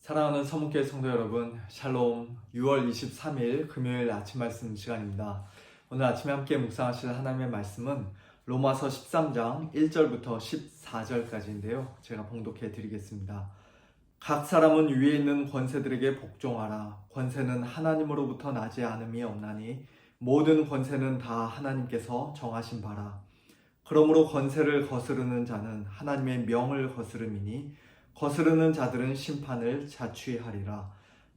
사랑하는 서문교회 성도 여러분, 샬롬. 6월 23일 금요일 아침 말씀 시간입니다. 오늘 아침에 함께 묵상하실 하나님의 말씀은 로마서 13장 1절부터 14절까지인데요. 제가 봉독해 드리겠습니다. 각 사람은 위에 있는 권세들에게 복종하라. 권세는 하나님으로부터 나지 않음이 없나니 모든 권세는 다 하나님께서 정하신 바라. 그러므로 권세를 거스르는 자는 하나님의 명을 거스름이니 거스르는 자들은 심판을 자취하리라.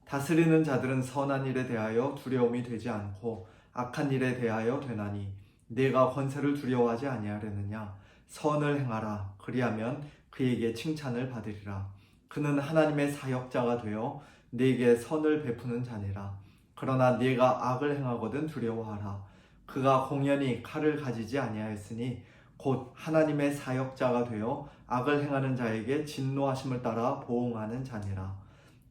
다스리는 자들은 선한 일에 대하여 두려움이 되지 않고 악한 일에 대하여 되나니 네가 권세를 두려워하지 아니하려느냐. 선을 행하라. 그리하면 그에게 칭찬을 받으리라. 그는 하나님의 사역자가 되어 네게 선을 베푸는 자니라. 그러나 네가 악을 행하거든 두려워하라. 그가 공연히 칼을 가지지 아니하였으니 곧 하나님의 사역자가 되어 악을 행하는 자에게 진노하심을 따라 보응하는 자니라.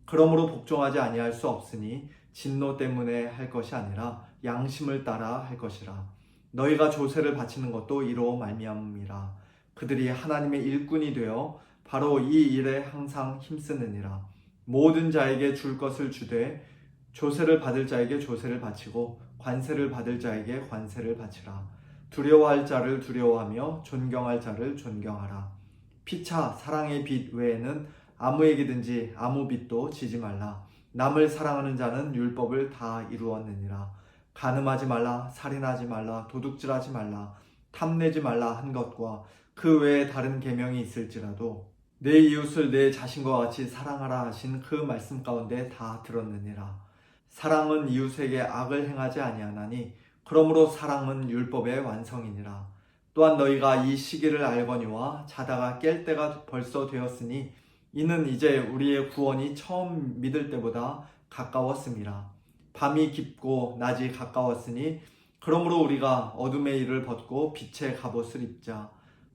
그러므로 복종하지 아니할 수 없으니 진노 때문에 할 것이 아니라 양심을 따라 할 것이라. 너희가 조세를 바치는 것도 이로 말미암음이라. 그들이 하나님의 일꾼이 되어 바로 이 일에 항상 힘쓰느니라. 모든 자에게 줄 것을 주되 조세를 받을 자에게 조세를 바치고 관세를 받을 자에게 관세를 바치라. 두려워할 자를 두려워하며 존경할 자를 존경하라. 피차 사랑의 빚 외에는 아무에게든지 아무 빚도 지지 말라. 남을 사랑하는 자는 율법을 다 이루었느니라. 간음하지 말라, 살인하지 말라, 도둑질하지 말라, 탐내지 말라 한 것과 그 외에 다른 계명이 있을지라도 내 이웃을 내 자신과 같이 사랑하라 하신 그 말씀 가운데 다 들었느니라. 사랑은 이웃에게 악을 행하지 아니하나니 그러므로 사랑은 율법의 완성이니라. 또한 너희가 이 시기를 알거니와 자다가 깰 때가 벌써 되었으니 이는 이제 우리의 구원이 처음 믿을 때보다 가까웠음이라. 밤이 깊고 낮이 가까웠으니 그러므로 우리가 어둠의 일을 벗고 빛의 갑옷을 입자.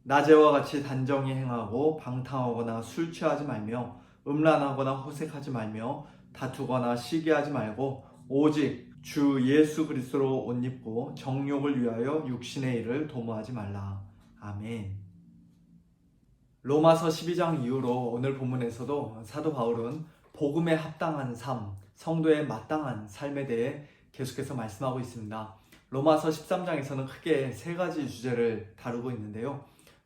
낮에와 같이 단정히 행하고 방탕하거나 술 취하지 말며 음란하거나 호색하지 말며 다투거나 시기하지 말고 오직 주 예수 그리스도로 옷 입고 정욕을 위하여 육신의 일을 도모하지 말라. 아멘. 로마서 12장 이후로 오늘 본문에서도 사도 바울은 복음에 합당한 삶, 성도의 마땅한 삶에 대해 계속해서 말씀하고 있습니다. 로마서 13장에서는 크게 세 가지 주제를 다루고 있는데요.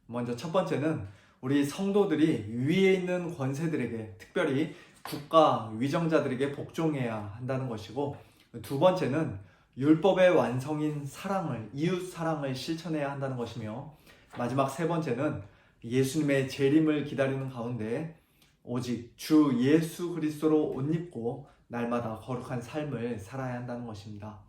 먼저 첫 번째는 우리 성도들이 위에 있는 권세들에게, 특별히 국가 위정자들에게 복종해야 한다는 것이고, 두 번째는 율법의 완성인 사랑을, 이웃 사랑을 실천해야 한다는 것이며, 마지막 세 번째는 예수님의 재림을 기다리는 가운데 오직 주 예수 그리스도로 옷 입고 날마다 거룩한 삶을 살아야 한다는 것입니다.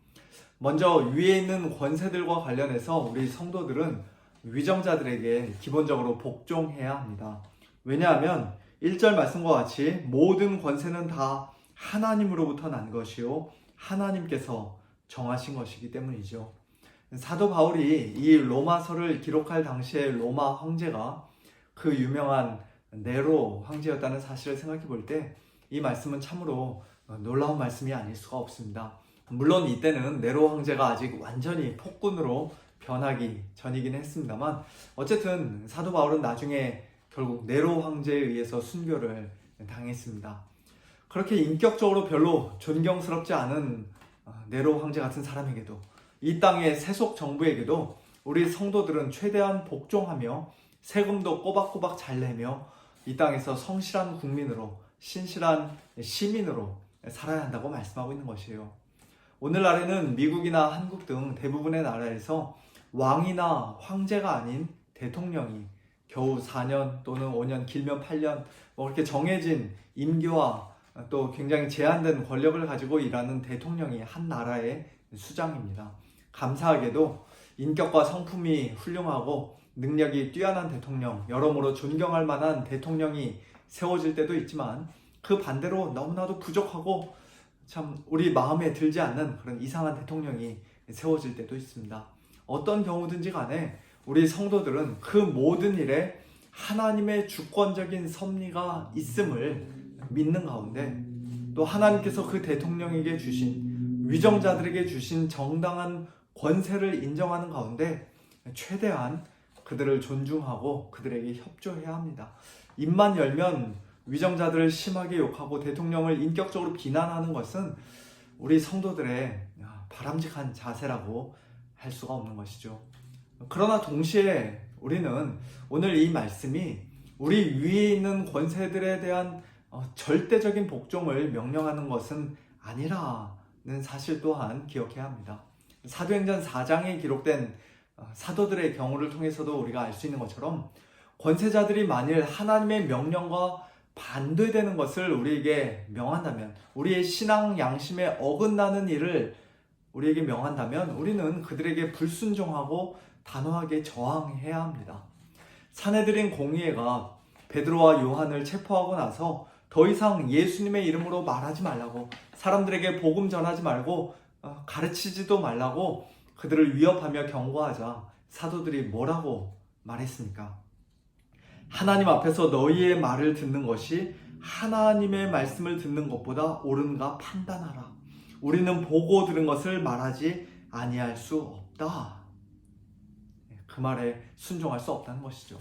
먼저 위에 있는 권세들과 관련해서 우리 성도들은 위정자들에게 기본적으로 복종해야 합니다. 왜냐하면 1절 말씀과 같이 모든 권세는 다 하나님으로부터 난 것이요 하나님께서 정하신 것이기 때문이죠. 사도 바울이 이 로마서를 기록할 당시에 로마 황제가 그 유명한 네로 황제였다는 사실을 생각해 볼 때 이 말씀은 참으로 놀라운 말씀이 아닐 수가 없습니다. 물론 이때는 네로 황제가 아직 완전히 폭군으로 변하기 전이긴 했습니다만, 어쨌든 사도 바울은 나중에 결국 네로 황제에 의해서 순교를 당했습니다. 그렇게 인격적으로 별로 존경스럽지 않은 네로 황제 같은 사람에게도, 이 땅의 세속 정부에게도 우리 성도들은 최대한 복종하며 세금도 꼬박꼬박 잘 내며 이 땅에서 성실한 국민으로, 신실한 시민으로 살아야 한다고 말씀하고 있는 것이에요. 오늘날에는 미국이나 한국 등 대부분의 나라에서 왕이나 황제가 아닌 대통령이 겨우 4년 또는 5년, 길면 8년 그렇게 정해진 임기와 또 굉장히 제한된 권력을 가지고 일하는 대통령이 한 나라의 수장입니다. 감사하게도 인격과 성품이 훌륭하고 능력이 뛰어난 대통령, 여러모로 존경할 만한 대통령이 세워질 때도 있지만, 그 반대로 너무나도 부족하고 참 우리 마음에 들지 않는 그런 이상한 대통령이 세워질 때도 있습니다. 어떤 경우든지 간에 우리 성도들은 그 모든 일에 하나님의 주권적인 섭리가 있음을 믿는 가운데, 또 하나님께서 그 대통령에게 주신, 위정자들에게 주신 정당한 권세를 인정하는 가운데 최대한 그들을 존중하고 그들에게 협조해야 합니다. 입만 열면 위정자들을 심하게 욕하고 대통령을 인격적으로 비난하는 것은 우리 성도들의 바람직한 자세라고 할 수가 없는 것이죠. 그러나 동시에 우리는 오늘 이 말씀이 우리 위에 있는 권세들에 대한 절대적인 복종을 명령하는 것은 아니라는 사실 또한 기억해야 합니다. 사도행전 4장에 기록된 사도들의 경우를 통해서도 우리가 알 수 있는 것처럼 권세자들이 만일 하나님의 명령과 반대되는 것을 우리에게 명한다면, 우리의 신앙 양심에 어긋나는 일을 우리에게 명한다면 우리는 그들에게 불순종하고 단호하게 저항해야 합니다. 사내들인 공의회가 베드로와 요한을 체포하고 나서 더 이상 예수님의 이름으로 말하지 말라고, 사람들에게 복음 전하지 말고 가르치지도 말라고 그들을 위협하며 경고하자 사도들이 뭐라고 말했습니까? 하나님 앞에서 너희의 말을 듣는 것이 하나님의 말씀을 듣는 것보다 옳은가 판단하라. 우리는 보고 들은 것을 말하지 아니할 수 없다. 그 말에 순종할 수 없다는 것이죠.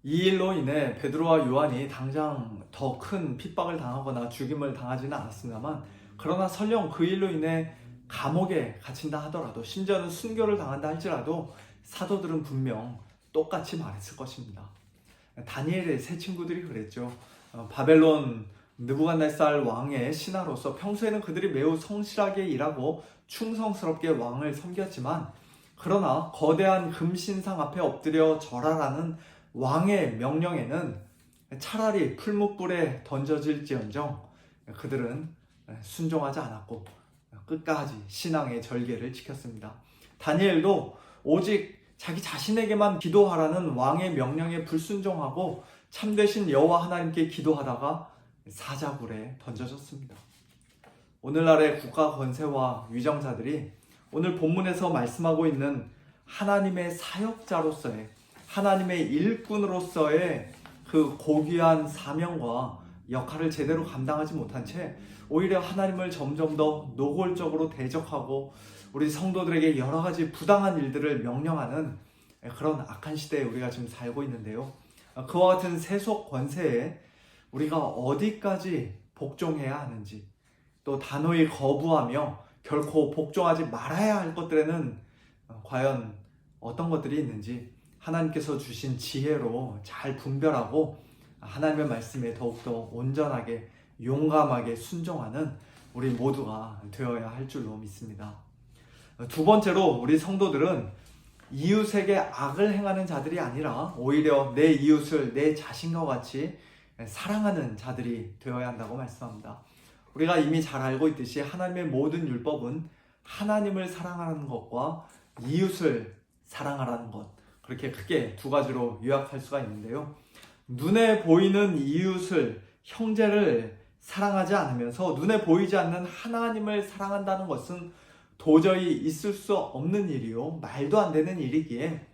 이 일로 인해 베드로와 요한이 당장 더 큰 핍박을 당하거나 죽임을 당하지는 않았습니다만, 그러나 설령 그 일로 인해 감옥에 갇힌다 하더라도, 심지어는 순교를 당한다 할지라도 사도들은 분명 똑같이 말했을 것입니다. 다니엘의 세 친구들이 그랬죠. 바벨론 느부갓네살 왕의 신하로서 평소에는 그들이 매우 성실하게 일하고 충성스럽게 왕을 섬겼지만, 그러나 거대한 금신상 앞에 엎드려 절하라는 왕의 명령에는 차라리 풀무불에 던져질지언정 그들은 순종하지 않았고 끝까지 신앙의 절개를 지켰습니다. 다니엘도 오직 자기 자신에게만 기도하라는 왕의 명령에 불순종하고 참되신 여호와 하나님께 기도하다가 사자굴에 던져졌습니다. 오늘날의 국가 권세와 위정자들이 오늘 본문에서 말씀하고 있는 하나님의 사역자로서의, 하나님의 일꾼으로서의 그 고귀한 사명과 역할을 제대로 감당하지 못한 채 오히려 하나님을 점점 더 노골적으로 대적하고 우리 성도들에게 여러 가지 부당한 일들을 명령하는 그런 악한 시대에 우리가 지금 살고 있는데요. 그와 같은 세속 권세에 우리가 어디까지 복종해야 하는지, 또 단호히 거부하며 결코 복종하지 말아야 할 것들에는 과연 어떤 것들이 있는지 하나님께서 주신 지혜로 잘 분별하고 하나님의 말씀에 더욱더 온전하게 용감하게 순종하는 우리 모두가 되어야 할 줄로 믿습니다. 두 번째로, 우리 성도들은 이웃에게 악을 행하는 자들이 아니라 오히려 내 이웃을 내 자신과 같이 사랑하는 자들이 되어야 한다고 말씀합니다. 우리가 이미 잘 알고 있듯이 하나님의 모든 율법은 하나님을 사랑하는 것과 이웃을 사랑하라는 것, 그렇게 크게 두 가지로 요약할 수가 있는데요. 눈에 보이는 이웃을, 형제를 사랑하지 않으면서 눈에 보이지 않는 하나님을 사랑한다는 것은 도저히 있을 수 없는 일이요, 말도 안 되는 일이기에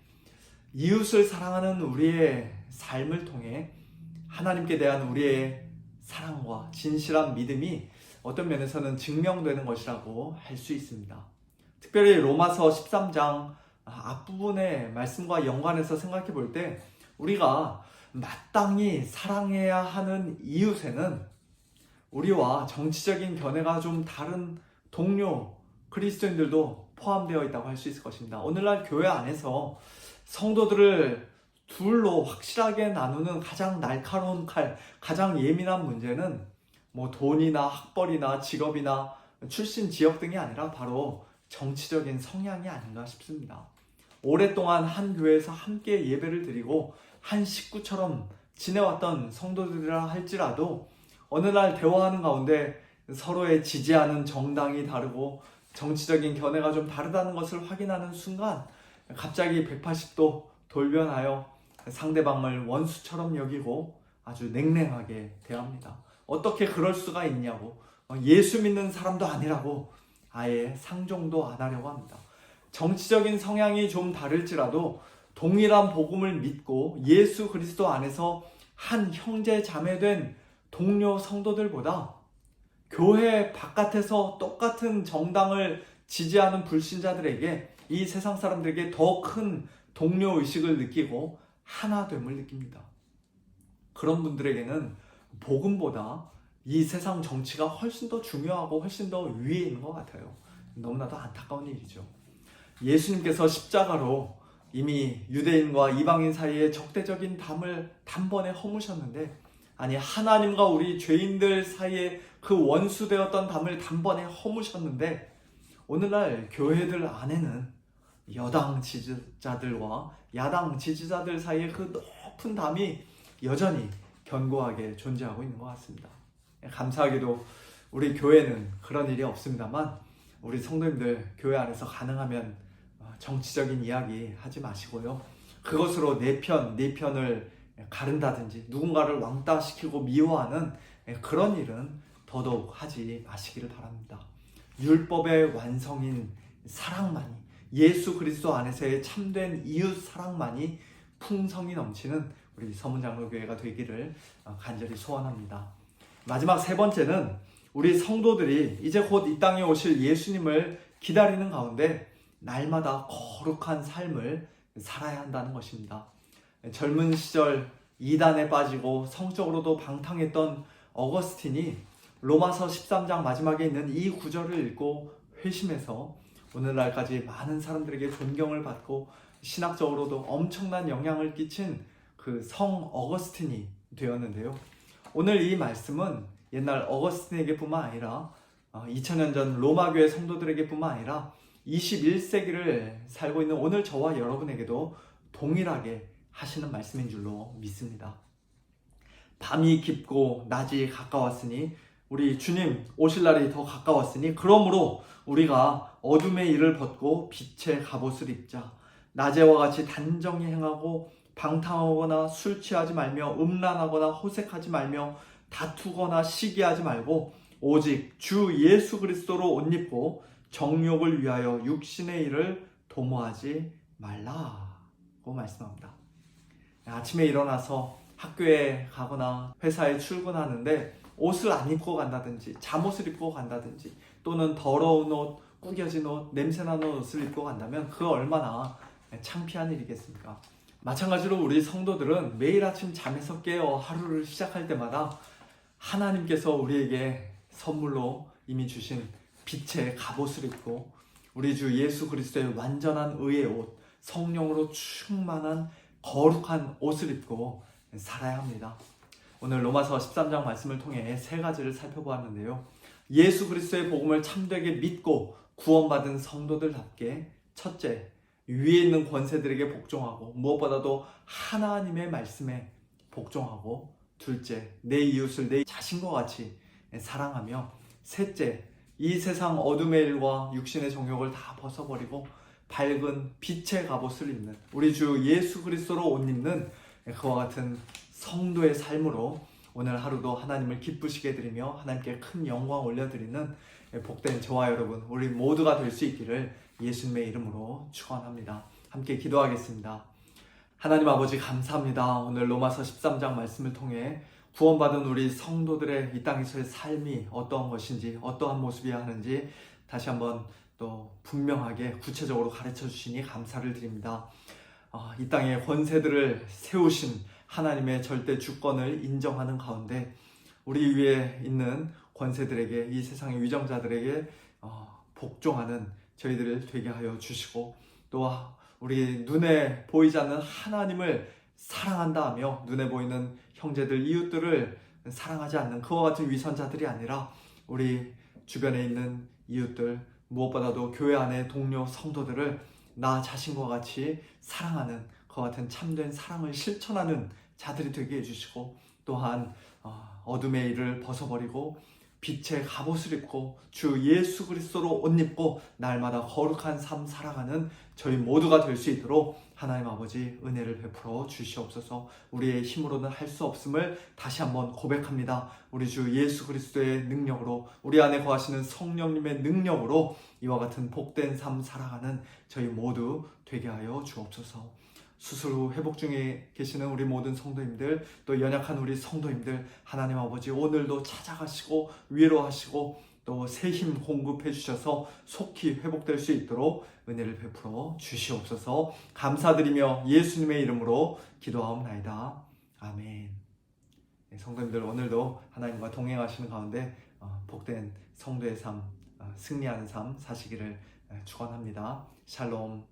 이웃을 사랑하는 우리의 삶을 통해 하나님께 대한 우리의 사랑과 진실한 믿음이 어떤 면에서는 증명되는 것이라고 할 수 있습니다. 특별히 로마서 13장 앞부분의 말씀과 연관해서 생각해 볼 때 우리가 마땅히 사랑해야 하는 이웃에는 우리와 정치적인 견해가 좀 다른 동료 그리스도인들도 포함되어 있다고 할 수 있을 것입니다. 오늘날 교회 안에서 성도들을 둘로 확실하게 나누는 가장 날카로운 칼, 가장 예민한 문제는 돈이나 학벌이나 직업이나 출신 지역 등이 아니라 바로 정치적인 성향이 아닌가 싶습니다. 오랫동안 한 교회에서 함께 예배를 드리고 한 식구처럼 지내왔던 성도들이라 할지라도 어느 날 대화하는 가운데 서로의 지지하는 정당이 다르고 정치적인 견해가 좀 다르다는 것을 확인하는 순간 갑자기 180도 돌변하여 상대방을 원수처럼 여기고 아주 냉랭하게 대합니다. 어떻게 그럴 수가 있냐고, 예수 믿는 사람도 아니라고 아예 상종도 안 하려고 합니다. 정치적인 성향이 좀 다를지라도 동일한 복음을 믿고 예수 그리스도 안에서 한 형제 자매된 동료 성도들보다 교회 바깥에서 똑같은 정당을 지지하는 불신자들에게, 이 세상 사람들에게 더 큰 동료 의식을 느끼고 하나됨을 느낍니다. 그런 분들에게는 복음보다 이 세상 정치가 훨씬 더 중요하고 훨씬 더 위에 있는 것 같아요. 너무나도 안타까운 일이죠. 예수님께서 십자가로 이미 유대인과 이방인 사이에 적대적인 담을 단번에 허무셨는데, 아니 하나님과 우리 죄인들 사이에 그 원수되었던 담을 단번에 허무셨는데, 오늘날 교회들 안에는 여당 지지자들과 야당 지지자들 사이에 그 높은 담이 여전히 견고하게 존재하고 있는 것 같습니다. 감사하게도 우리 교회는 그런 일이 없습니다만, 우리 성도님들 교회 안에서 가능하면 정치적인 이야기 하지 마시고요. 그것으로 내 편을 가른다든지 누군가를 왕따시키고 미워하는 그런 일은 더더욱 하지 마시기를 바랍니다. 율법의 완성인 사랑만이, 예수 그리스도 안에서의 참된 이웃 사랑만이 풍성이 넘치는 우리 서문장로교회가 되기를 간절히 소원합니다. 마지막 세 번째는 우리 성도들이 이제 곧 이 땅에 오실 예수님을 기다리는 가운데 날마다 거룩한 삶을 살아야 한다는 것입니다. 젊은 시절 이단에 빠지고 성적으로도 방탕했던 어거스틴이 로마서 13장 마지막에 있는 이 구절을 읽고 회심해서 오늘날까지 많은 사람들에게 존경을 받고 신학적으로도 엄청난 영향을 끼친 그 성 어거스틴이 되었는데요. 오늘 이 말씀은 옛날 어거스틴에게 뿐만 아니라 2000년 전 로마교회 성도들에게 뿐만 아니라 21세기를 살고 있는 오늘 저와 여러분에게도 동일하게 하시는 말씀인 줄로 믿습니다. 밤이 깊고 낮이 가까웠으니, 우리 주님 오실 날이 더 가까웠으니 그러므로 우리가 어둠의 일을 벗고 빛의 갑옷을 입자. 낮에와 같이 단정히 행하고 방탕하거나 술 취하지 말며 음란하거나 호색하지 말며 다투거나 시기하지 말고 오직 주 예수 그리스도로 옷 입고 정욕을 위하여 육신의 일을 도모하지 말라고 말씀합니다. 아침에 일어나서 학교에 가거나 회사에 출근하는데 옷을 안 입고 간다든지 잠옷을 입고 간다든지 또는 더러운 옷, 구겨진 옷, 냄새나는 옷을 입고 간다면 그 얼마나 창피한 일이겠습니까? 마찬가지로 우리 성도들은 매일 아침 잠에서 깨어 하루를 시작할 때마다 하나님께서 우리에게 선물로 이미 주신 빛의 갑옷을 입고 우리 주 예수 그리스도의 완전한 의의 옷, 성령으로 충만한 거룩한 옷을 입고 살아야 합니다. 오늘 로마서 13장 말씀을 통해 세 가지를 살펴보았는데요. 예수 그리스도의 복음을 참되게 믿고 구원받은 성도들답게 첫째, 위에 있는 권세들에게 복종하고 무엇보다도 하나님의 말씀에 복종하고, 둘째, 내 이웃을 내 자신과 같이 사랑하며, 셋째, 이 세상 어둠의 일과 육신의 정욕을 다 벗어버리고 밝은 빛의 갑옷을 입는 우리 주 예수 그리스도로 옷 입는 그와 같은 성도의 삶으로 오늘 하루도 하나님을 기쁘시게 해드리며 하나님께 큰 영광 올려드리는 복된 저와 여러분 우리 모두가 될 수 있기를 예수님의 이름으로 축원합니다. 함께 기도하겠습니다. 하나님 아버지 감사합니다. 오늘 로마서 13장 말씀을 통해 구원받은 우리 성도들의 이 땅에서의 삶이 어떠한 것인지, 어떠한 모습이어야 하는지 다시 한번 또 분명하게 구체적으로 가르쳐 주시니 감사를 드립니다. 이 땅에 권세들을 세우신 하나님의 절대 주권을 인정하는 가운데 우리 위에 있는 권세들에게, 이 세상의 위정자들에게 복종하는 저희들을 되게 하여 주시고, 또 우리 눈에 보이지 않는 하나님을 사랑한다 하며 눈에 보이는 형제들, 이웃들을 사랑하지 않는 그와 같은 위선자들이 아니라 우리 주변에 있는 이웃들, 무엇보다도 교회 안의 동료 성도들을 나 자신과 같이 사랑하는 그와 같은 참된 사랑을 실천하는 자들이 되게 해주시고, 또한 어둠의 일을 벗어버리고 빛의 갑옷을 입고 주 예수 그리스도로 옷 입고 날마다 거룩한 삶 살아가는 저희 모두가 될 수 있도록 하나님 아버지 은혜를 베풀어 주시옵소서. 우리의 힘으로는 할 수 없음을 다시 한번 고백합니다. 우리 주 예수 그리스도의 능력으로, 우리 안에 거하시는 성령님의 능력으로 이와 같은 복된 삶 살아가는 저희 모두 되게 하여 주옵소서. 수술 후 회복 중에 계시는 우리 모든 성도님들, 또 연약한 우리 성도님들, 하나님 아버지 오늘도 찾아가시고 위로하시고 또 새 힘 공급해 주셔서 속히 회복될 수 있도록 은혜를 베풀어 주시옵소서. 감사드리며 예수님의 이름으로 기도하옵나이다. 아멘. 성도님들 오늘도 하나님과 동행하시는 가운데 복된 성도의 삶, 승리하는 삶 사시기를 축원합니다. 샬롬.